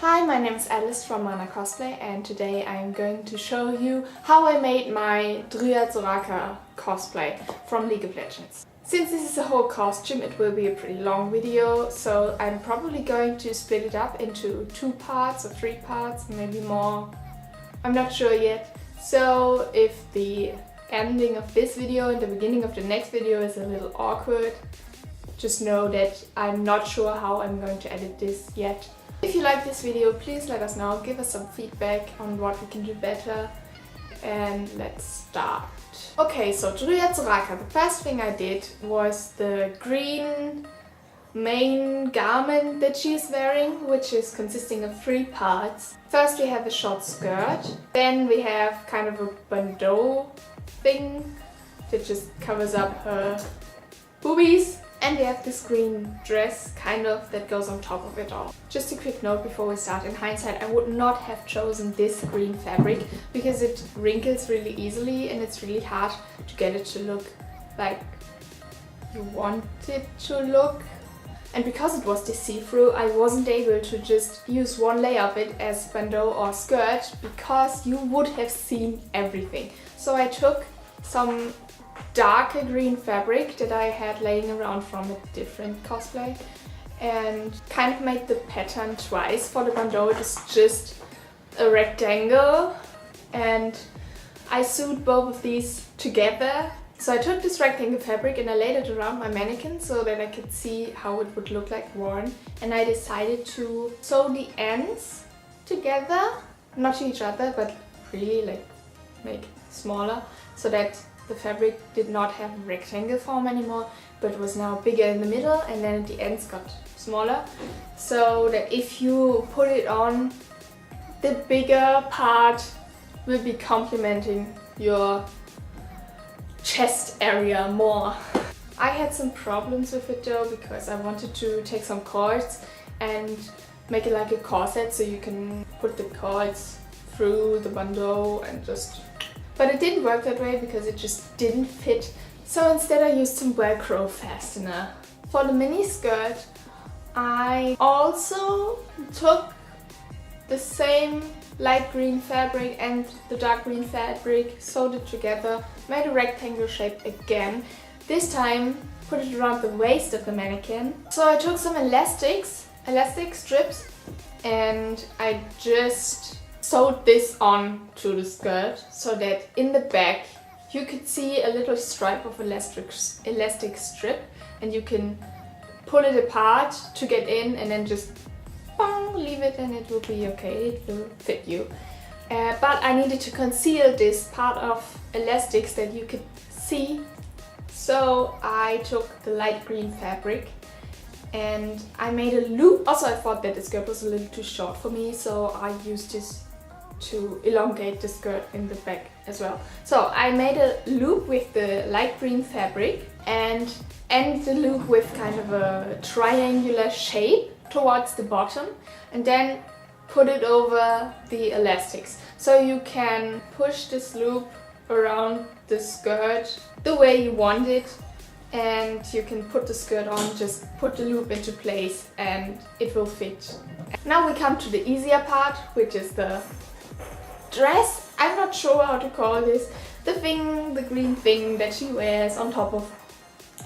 Hi, my name is Alice from Cosplay, and today I'm going to show you how I made my DRYAD SORAKA cosplay from League of Legends. Since this is a whole costume, it will be a pretty long video, so I'm probably going to split it up into 2 parts or 3 parts, maybe more. I'm not sure yet. So if the ending of this video and the beginning of the next video is a little awkward, just know that I'm not sure how I'm going to edit this yet. If you like this video, please let us know, give us some feedback on what we can do better, and let's start. Okay, so DRYAD SORAKA, the first thing I did was the green main garment that she's wearing, which is consisting of 3 parts. First we have a short skirt, then we have kind of a bandeau thing that just covers up her boobies. And we have this green dress, kind of, that goes on top of it all. Just a quick note before we start. In hindsight, I would not have chosen this green fabric because it wrinkles really easily and it's really hard to get it to look like you want it to look. And because it was this see-through, I wasn't able to just use one layer of it as bandeau or skirt because you would have seen everything. So I took some darker green fabric that I had laying around from a different cosplay and kind of made the pattern twice. For the bandeau it is just a rectangle and I sewed both of these together. So I took this rectangle fabric and I laid it around my mannequin so that I could see how it would look like worn, and I decided to sew the ends together, not to each other but really like make smaller, so that the fabric did not have rectangle form anymore, but was now bigger in the middle and then at the ends got smaller. So that if you put it on, the bigger part will be complementing your chest area more. I had some problems with it though, because I wanted to take some cords and make it like a corset so you can put the cords through the bandeau and just... But it didn't work that way because it just didn't fit. So instead I used some Velcro fastener. For the mini skirt, I also took the same light green fabric and the dark green fabric, sewed it together, made a rectangle shape again. This time put it around the waist of the mannequin. So I took some elastic strips, and I just sewed this on to the skirt so that in the back you could see a little stripe of elastic strip, and you can pull it apart to get in and then just leave it and it will be okay, it will fit you. But I needed to conceal this part of elastics that you could see, so I took the light green fabric and I made a loop. Also I thought that the skirt was a little too short for me, so I used this to elongate the skirt in the back as well. So I made a loop with the light green fabric and end the loop with kind of a triangular shape towards the bottom, and then put it over the elastics. So you can push this loop around the skirt the way you want it, and you can put the skirt on, just put the loop into place and it will fit. Now we come to the easier part, which is the dress. I'm not sure how to call this. The green thing that she wears on top of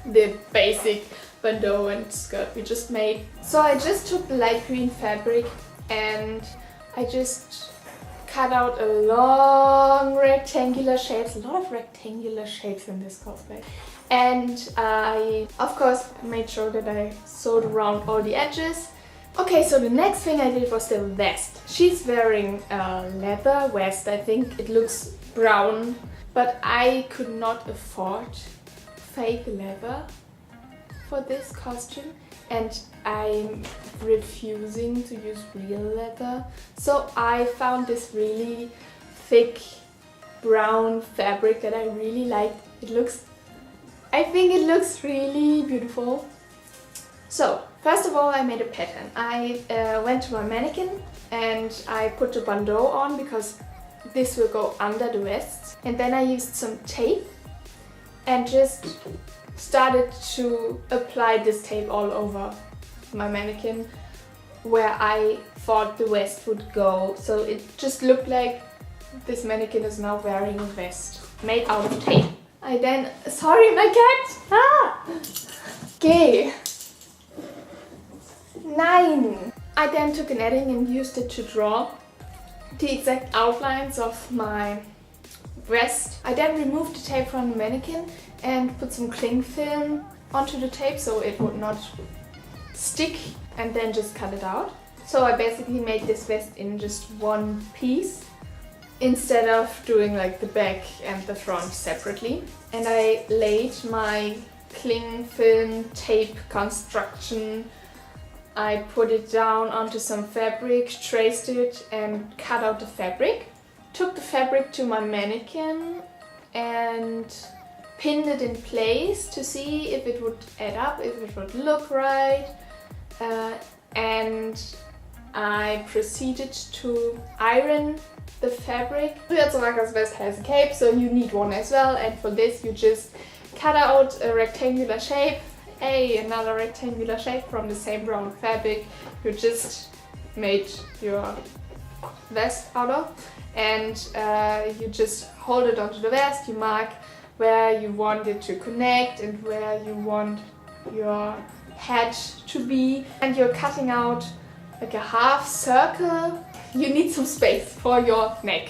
the basic bandeau and skirt we just made. So I just took the light green fabric and I just cut out a long rectangular shapes, a lot of rectangular shapes in this cosplay. And I, of course, made sure that I sewed around all the edges. Okay, so the next thing I did was the vest. She's wearing a leather vest. I think it looks brown, but I could not afford fake leather for this costume, and I'm refusing to use real leather. So I found this really thick brown fabric that I really like. I think it looks really beautiful. So first of all I made a pattern. I went to my mannequin and I put the bandeau on because this will go under the vest, and then I used some tape and just started to apply this tape all over my mannequin where I thought the vest would go. So it just looked like this mannequin is now wearing a vest made out of tape. I then, sorry my cat! Ah! Okay. 9. I then took an edding and used it to draw the exact outlines of my vest. I then removed the tape from the mannequin and put some cling film onto the tape so it would not stick, and then just cut it out. So I basically made this vest in just one piece instead of doing like the back and the front separately. And I laid my cling film tape construction. I put it down onto some fabric, traced it and cut out the fabric. Took the fabric to my mannequin and pinned it in place to see if it would add up, if it would look right. And I proceeded to iron the fabric. DRYAD Soraka's vest has a cape, so you need one as well, and for this you just cut out a rectangular shape, another rectangular shape from the same brown fabric you just made your vest out of, and you just hold it onto the vest, you mark where you want it to connect and where you want your head to be, and you're cutting out like a half circle. You need some space for your neck.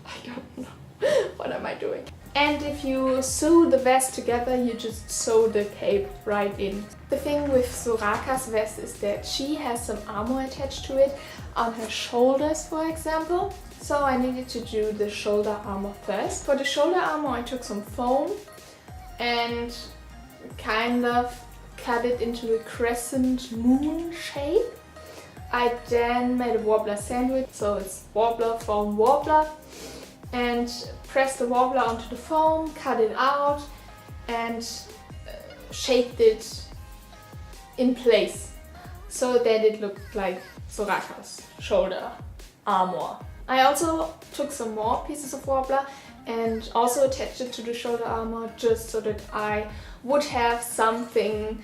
I don't know. What am I doing? And if you sew the vest together, you just sew the cape right in. The thing with Soraka's vest is that she has some armor attached to it on her shoulders, for example. So I needed to do the shoulder armor first. For the shoulder armor I took some foam and kind of cut it into a crescent moon shape. I then made a wobbler sandwich, so it's wobbler, foam, wobbler, and pressed the wobbler onto the foam, cut it out and shaped it in place so that it looked like Soraka's shoulder armor. I also took some more pieces of wobbler and also attached it to the shoulder armor just so that I would have something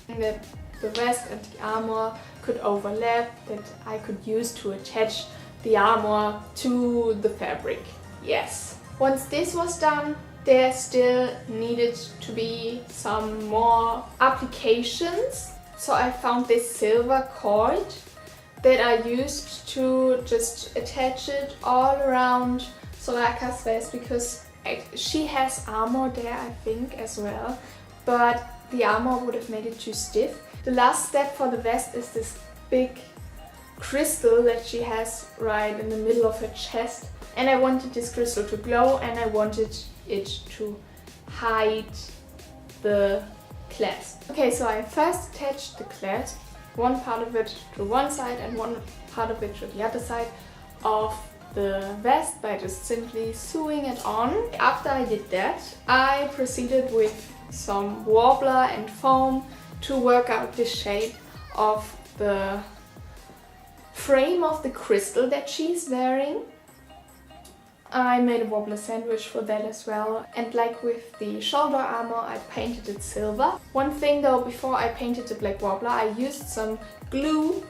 that the vest and the armor could overlap, that I could use to attach the armor to the fabric. Yes. Once this was done, there still needed to be some more applications. So I found this silver cord that I used to just attach it all around Soraka's vest, because she has armor there, I think, as well, but the armor would have made it too stiff. The last step for the vest is this big crystal that she has right in the middle of her chest, and I wanted this crystal to glow and I wanted it to hide the clasp. Okay, so I first attached the clasp, one part of it to one side and one part of it to the other side of the vest by just simply sewing it on. After I did that, I proceeded with some wobbler and foam to work out the shape of the frame of the crystal that she's wearing. I made a wobbler sandwich for that as well, and like with the shoulder armor, I painted it silver. One thing though, before I painted the black wobbler, I used some glue,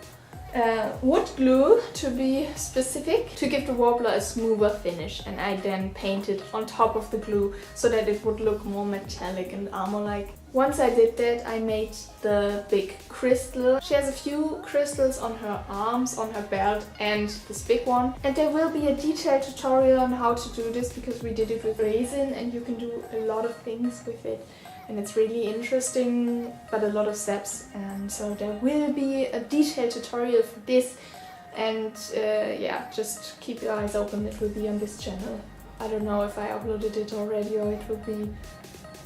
wood glue to be specific, to give the wobbler a smoother finish, and I then painted on top of the glue so that it would look more metallic and armor-like. Once I did that, I made the big crystal. She has a few crystals on her arms, on her belt, and this big one. And there will be a detailed tutorial on how to do this, because we did it with resin and you can do a lot of things with it. And it's really interesting, but a lot of steps. And so there will be a detailed tutorial for this. And yeah, just keep your eyes open, it will be on this channel. I don't know if I uploaded it already or it will be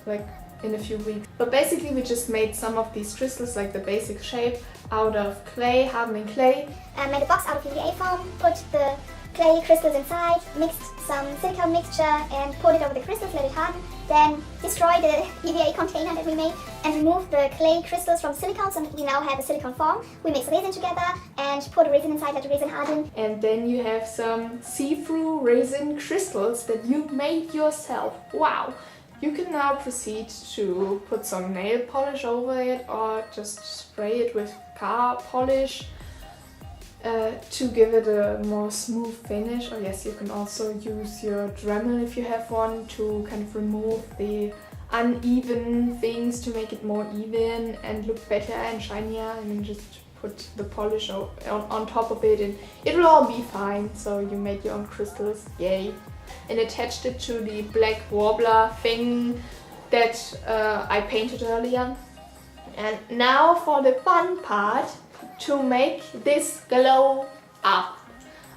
like in a few weeks. But basically we just made some of these crystals, like the basic shape, out of clay, hardening clay. Made a box out of EVA foam, put the clay crystals inside, mixed some silicone mixture and poured it over the crystals, let it harden. Then destroy the EVA container that we made and remove the clay crystals from silicone, so we now have a silicone form. We mix resin together and pour the resin inside, let the resin harden. And then you have some see-through resin crystals that you made yourself. Wow! You can now proceed to put some nail polish over it or just spray it with car polish to give it a more smooth finish. Or yes, you can also use your Dremel if you have one to kind of remove the uneven things to make it more even and look better and shinier, and then just put the polish on top of it and it will all be fine. So you made your own crystals, yay! And attached it to the black warbler thing that I painted earlier. And now for the fun part, to make this glow up.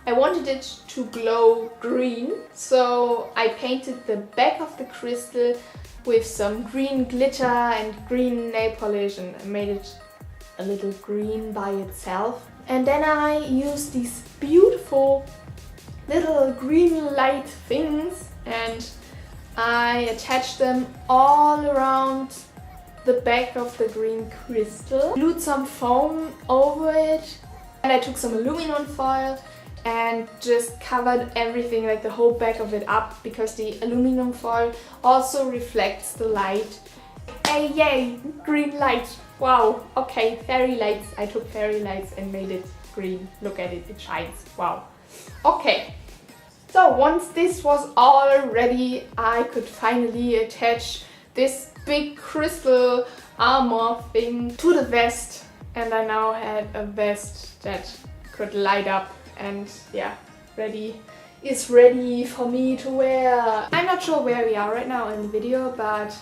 I wanted it to glow green, so I painted the back of the crystal with some green glitter and green nail polish and made it a little green by itself. And then I used these beautiful little green light things and I attached them all around the back of the green crystal. Glued some foam over it and I took some aluminum foil and just covered everything, like the whole back of it up, because the aluminum foil also reflects the light. Hey, yay! Green light! Wow! Okay, fairy lights. I took fairy lights and made it green. Look at it, it shines. Wow! Okay, so once this was all ready, I could finally attach this big crystal armor thing to the vest, and I now had a vest that could light up. And yeah, is ready for me to wear. I'm not sure where we are right now in the video, but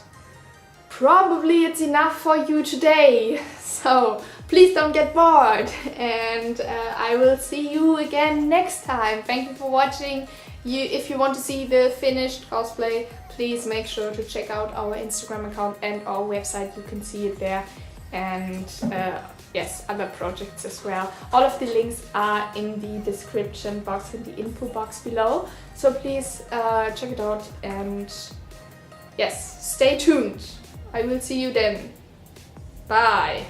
probably it's enough for you today. So please don't get bored, and I will see you again next time. Thank you for watching. If you want to see the finished cosplay, please make sure to check out our Instagram account and our website. You can see it there. And yes, other projects as well. All of the links are in the description box, in the info box below. So please check it out and yes, stay tuned. I will see you then. Bye.